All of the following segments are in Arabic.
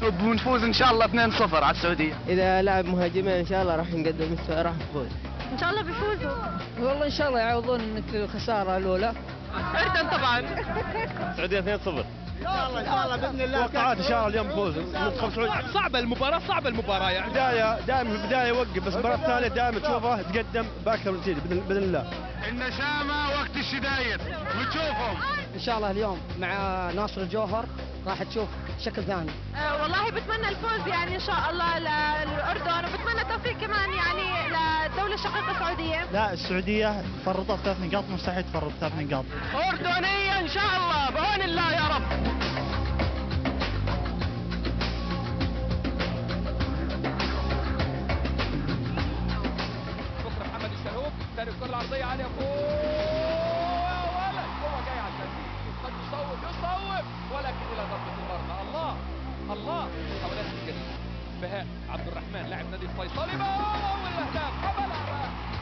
وبنفوز ان شاء الله 2-0 على السعوديه. اذا لعب مهاجمين ان شاء الله راح نقدم مستوى، راح نفوز ان شاء الله بيفوزوا. والله ان شاء الله يعوضون مثل الخساره الاولى. اردن طبعا. السعوديه 2-0 ان شاء الله باذن الله. توقعات ان شاء الله اليوم فوز منتخب سعودي. صعبه المباراه يعني. دائما في البدايه يوقف، بس المباراه الثانيه دائما تشوفه يتقدم باكثر من نتيجه باذن الله. النشامه وقت الشدايد بتشوفهم ان شاء الله اليوم مع ناصر الجوهر راح تشوف شكل ثاني. والله بتمنى الفوز يعني ان شاء الله للاردن، وبتمنى التوفيق كمان يعني للدوله الشقيقه السعوديه. لا السعوديه فرطت 3 نقاط، مستحيل تفرط 3 نقاط. اردنيه ان شاء الله بعون الله يا رب. محمد الشلوب ثاني الكره العرضيه عاليه فوق يا ولد، هو جاي على التسديد قد يصوب ولكن الى ضربه المرمى. الله محاولات جديده. بهاء عبد الرحمن لاعب نادي الفيصلي، والاهداف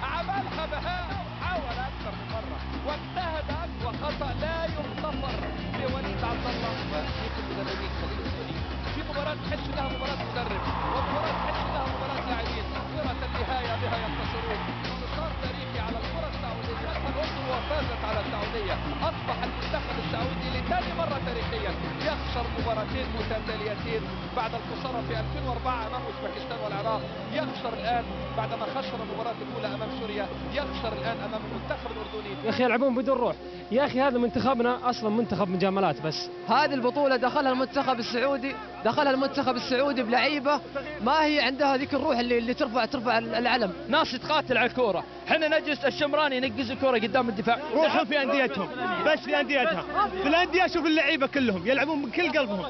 عملها بهاء، حاول اكثر من مره واجتهد وخطا لا يغتفر لوليد عبد الله. وشيخ المدربين خليل السعودي في مباراه تحس لها مباراه مدرب ومباراه تحس لها مباراه لاعبين، كره النهايه بها ينتصرون. انتصار تاريخي على الكره السعوديه، الاردن وفازت على السعوديه. اصبح المنتخب السعودي لثاني مره تاريخيا يخسر مباراتين متتاليتين بعد الخساره في 2004 امام اوزبكستان والعراق، يخسر الان بعدما خسر المباراه الاولى امام سوريا، يخسر الان امام المنتخب الاردني. يا اخي يلعبون بدون روح، يا اخي هذا منتخبنا اصلا منتخب مجاملات بس. هذه البطوله دخلها المنتخب السعودي بلعيبه ما هي عندها ذيك الروح اللي ترفع العلم. ناس تقاتل على الكوره، احنا نجلس الشمراني ينقز الكوره قدام الدفاع. روحهم في انديتهم، بس في انديتها. في الانديه شوف اللعيبه كلهم يلعبون من كل قلبهم.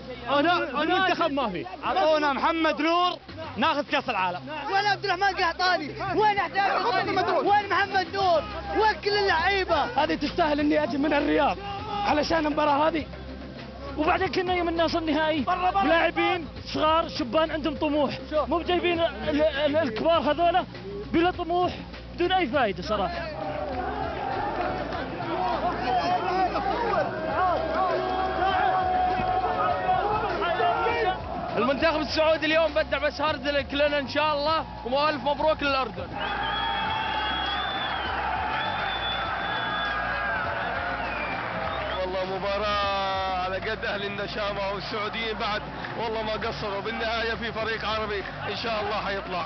المنتخب ما في. اعطونا محمد نور ناخذ كاس العالم. وين عبد الرحمن قحطاني؟ وين وين محمد نور؟ وين كل اللعيبه؟ هذه تستاهل اني اجي من الرياض علشان المباراه هذه، وبعدين كنا يوم الناس النهائي لاعبين صغار شبان عندهم طموح، مو بجايبين الكبار هذولا بلا طموح بدون اي فائده صراحه. المنتخب السعودي اليوم بدع بس هارد لك لنا ان شاء الله، والف مبروك للاردن. والله مباراة على قد اهل النشامة والسعوديين بعد والله ما قصروا، بالنهاية في فريق عربي ان شاء الله حيطلع.